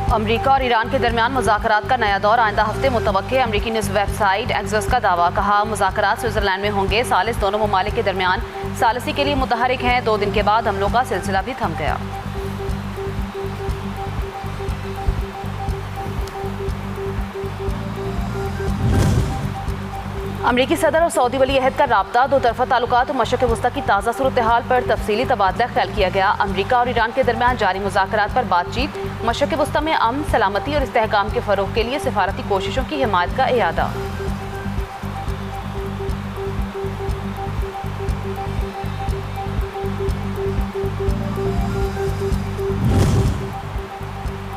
अमरीका और ईरान के दरमियान मुज़ाकरात का नया दौर आइंदा हफ्ते मुतवक्के। अमरीकी न्यूज़ वेबसाइट एक्सिस का दावा। कहा, मुज़ाकरात स्विट्ज़रलैंड में होंगे। सालिस दोनों ममालिक के दरमियान सालिसी के लिए मुतहरिक हैं। 2 दिन के बाद हमलों का सिलसिला भी थम गया। अमरीकी सदर और सऊदी वली अहद का राब्ता। 2 तरफ़ा ताल्लुकात और मशरिक़ वस्ता की ताज़ा सूरत हाल पर तफसीली तबादला ख्याल किया गया। अमरीका और ईरान के दरमियान जारी मुज़ाकरात पर बातचीत। मशरिक़ वस्ता में अमन, सलामती और इस्तेहकाम के फ़रोग़ के लिए सिफारती कोशिशों की हिमायत का इरादा।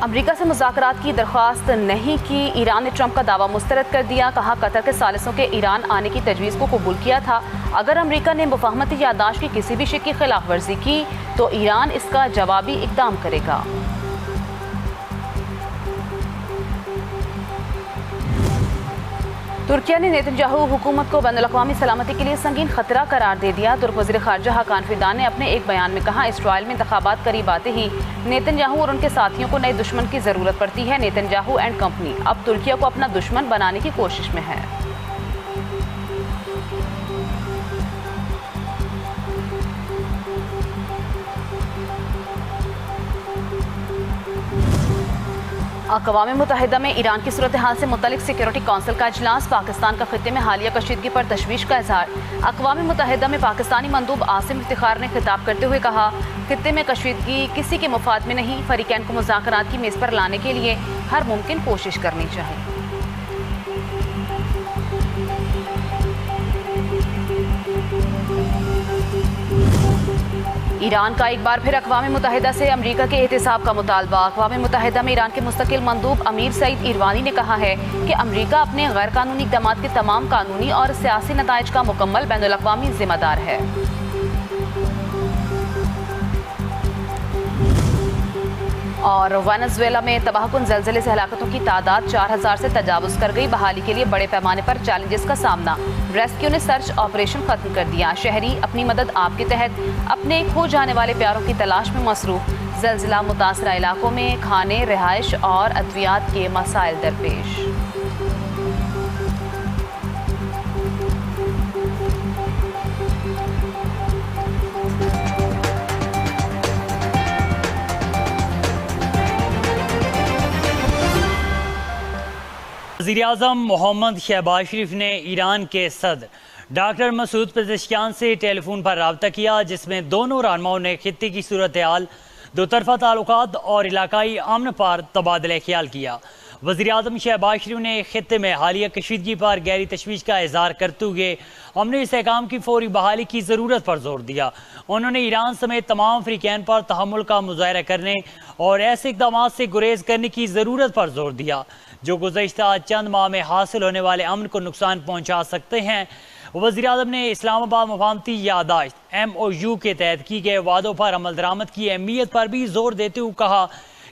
अमरीका से मुज़ाकरात की दरख्वास्त नहीं की। ईरान ने ट्रंप का दावा मुस्तरद कर दिया। कहा, कतर के सालिसों के ईरान आने की तजवीज़ को कबूल किया था। अगर अमरीका ने मुफाहमती याददाश्त की किसी भी शिक की खिलाफ वर्जी की तो ईरान इसका जवाबी इक़दाम करेगा। तुर्किया ने नेतन्याहू हुकूमत को बैनुल-अक़वामी सलामती के लिए संगीन खतरा करार दे दिया। तुर्क वज़ीर ख़ारजा हाकान फ़िदान ने अपने एक बयान में कहा, इसराइल में इंतख़ाबात करीब आते ही नेतन्याहू और उनके साथियों को नए दुश्मन की ज़रूरत पड़ती है। नेतन्याहू एंड कंपनी अब तुर्किया को अपना दुश्मन बनाने की कोशिश में है। अक़वाम मुत्तहिदा में ईरान की सूरत हाल से मुतल्लिक़ सिक्योरिटी काउंसिल का इजलास। पाकिस्तान का खित्ते में हालिया कशीदगी पर तशवीश का इज़हार। अक़वाम मुत्तहिदा में पाकिस्तानी मंदूब आसिम इफ्तिखार ने खिताब करते हुए कहा, खित्ते में कशीदगी किसी के मुफाद में नहीं। फ़रीक़ैन को मुज़ाकरात की मेज़ पर लाने के लिए हर मुमकिन कोशिश करनी चाहिए। ईरान का एक बार फिर अक़वाम मुत्तहिदा से अमरीका के एहतिसाब का मुतालबा। अक़वाम मुत्तहिदा में ईरान के मुस्तकिल मंदूब अमीर सईद इरवानी ने कहा है कि अमरीका अपने गैर कानूनी इक़दामात के तमाम कानूनी और सियासी नताइज का मुकम्मल बैनुल-अक़वामी ज़िम्मेदार है। और वेनेज़ुएला में तबाहकुन ज़लज़ले से हलाकतों की तादाद 4000 से तजावुज़ कर गई। बहाली के लिए बड़े पैमाने पर चैलेंजेस का सामना। रेस्क्यू ने सर्च ऑपरेशन ख़त्म कर दिया। शहरी अपनी मदद आप के तहत अपने खो जाने वाले प्यारों की तलाश में मसरूफ़। ज़लज़ला मुतासरा इलाकों में खाने, रिहाइश और अद्वियात के मसाइल दरपेश। वज़ीर-ए-आज़म मोहम्मद शहबाज शरीफ ने ईरान के सदर डॉक्टर मसूद पेज़ेश्कियान से टेलीफोन पर रब्ता किया, जिसमें दोनों रहनुमाओं ने खित्ते की सूरत हाल, 2 तरफ़ा ताल्लुकात और इलाकाई अमन पर तबादला ख्याल किया। वज़ीर-ए-आज़म शहबाज शरीफ ने खित्ते में हालिया कशीदगी पर गहरी तशवीश का इज़हार करते हुए अमन इस्तेहकाम की फौरी बहाली की ज़रूरत पर जोर दिया। उन्होंने ईरान समेत तमाम फ़रीक़ैन पर तहम्मुल का मुज़ाहरा करने और ऐसे इक़दामात से गुरेज करने की ज़रूरत पर जोर दिया जो गुज़श्ता चंद माह में हासिल होने वाले अमन को नुकसान पहुँचा सकते हैं। वज़ीर-ए-आज़म ने इस्लामाबाद मुफाहमती याददाश्त MOU के तहत की गए वादों पर अमल दरामद की अहमियत पर भी जोर देते हुए कहा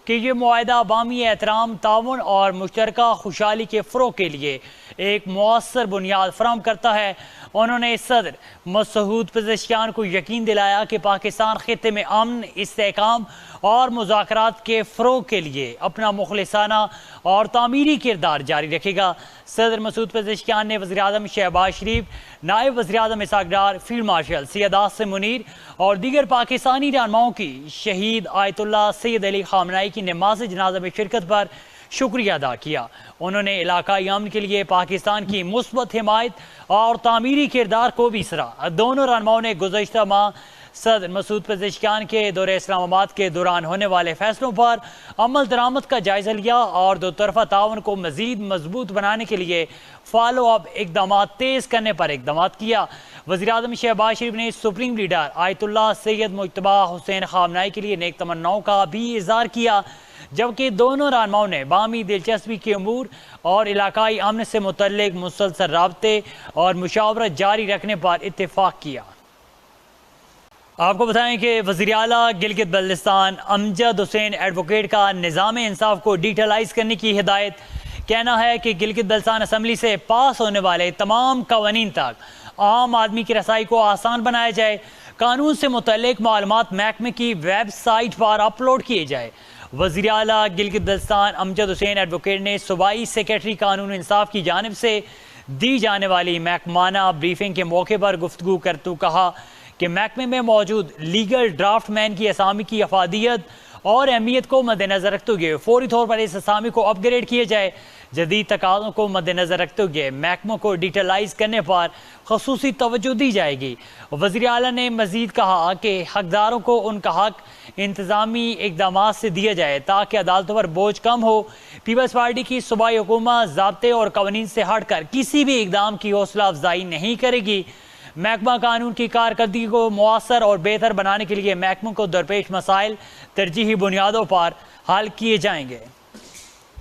कि ये मुआहदा अवामी एहतराम, ताउन और मुश्तरका खुशहाली के फ़रोग़ के लिए एक मुअस्सर बुनियाद फराहम करता है। उन्होंने सदर मसूद पेज़ेश्कियान को यकीन दिलाया कि पाकिस्तान खित्ते में अमन, इस्तेहकाम और मुज़ाकरात के फ़रोग़ के लिए अपना मुखलिसाना और तामीरी किरदार जारी रखेगा। सदर मसूद पेज़ेश्कियान ने वज़ीर-ए-आज़म शहबाज शरीफ, नायब वज़ीर-ए-आज़म इसहाक़ डार, फील्ड मार्शल सैयद आसिम मुनीर और दीगर पाकिस्तानी रहनुमाओं की शहीद आयतुल्लाह सैयद अली ख़ामनेई की नमाज़ जनाज़ा में शिरकत पर शुक्रिया अदा किया। उन्होंने इलाकाई अमन के लिए पाकिस्तान की मुस्बत हिमायत और तामीरी किरदार को भी सराहा। दोनों रहनुमाओं ने गुज़श्ता माह सदर मसूद पेज़ेश्कियान के दौरे इस्लामाबाद के दौरान होने वाले फैसलों पर अमल दरामद का जायजा लिया और 2 तरफ़ा ताउन को मज़ीद मजबूत बनाने के लिए फॉलो अप इक़दाम तेज़ करने पर इक़दाम किया। वज़ीर-ए-आज़म शहबाज शरीफ ने supreme leader Ayatollah Sayyid Mojtaba Hussain Khamenei के लिए नेक तमन्नाओं का भी इज़हार किया, जबकि दोनों रहनुमाओं ने बामी दिलचस्पी के अमूर और इलाकाई अमन से मुतल्लिक़ मुसलसल राब्ते और मुशावरत जारी रखने पर इत्तेफाक किया। आपको बताएं कि वज़ीर आला गिलगित बल्तिस्तान अमजद हुसैन एडवोकेट का निज़ाम इंसाफ को डिजिटलाइज करने की हिदायत। कहना है कि गिलगित बल्तिस्तान असम्बली से पास होने वाले तमाम कवानीन तक आम आदमी की रसाई को आसान बनाया जाए, कानून से मुतल्लिक मालूमात महकमे की वेबसाइट पर अपलोड किए जाए वज़ीर आला गिलगित बल्तिस्तान अमजद हुसैन एडवोकेट ने सूबाई सेक्रेटरी कानून इंसाफ की जानिब से दी जाने वाली महकमाना ब्रीफिंग के मौके पर गुफ्तगू करते कहा कि महकमे में मौजूद लीगल ड्राफ्टमैन की असामी की अफादियत और अहमियत को मद्देनजर रखते हुए फौरी तौर पर इस असामी को अपग्रेड किया जाए। जदीद तकाज़ों को मद्देनजर रखते हुए महकमों को डिजिटलाइज करने पर खसूसी तवज्जो दी जाएगी। वज़ीर आला ने मजीद कहा कि हकदारों को उनका हक इंतज़ामी इकदाम से दिया जाए ताकि अदालतों पर बोझ कम हो। पीपल्स पार्टी की सूबाई हुकूमत ज़ाब्ते और कवानीन से हट कर किसी भी इकदाम की हौसला अफजाई नहीं करेगी। महकमा कानून की कारकर्दगी को मुअस्सर और बेहतर बनाने के लिए महकमों को दरपेश मसाइल तरजीही बुनियादों पर हल किए जाएंगे।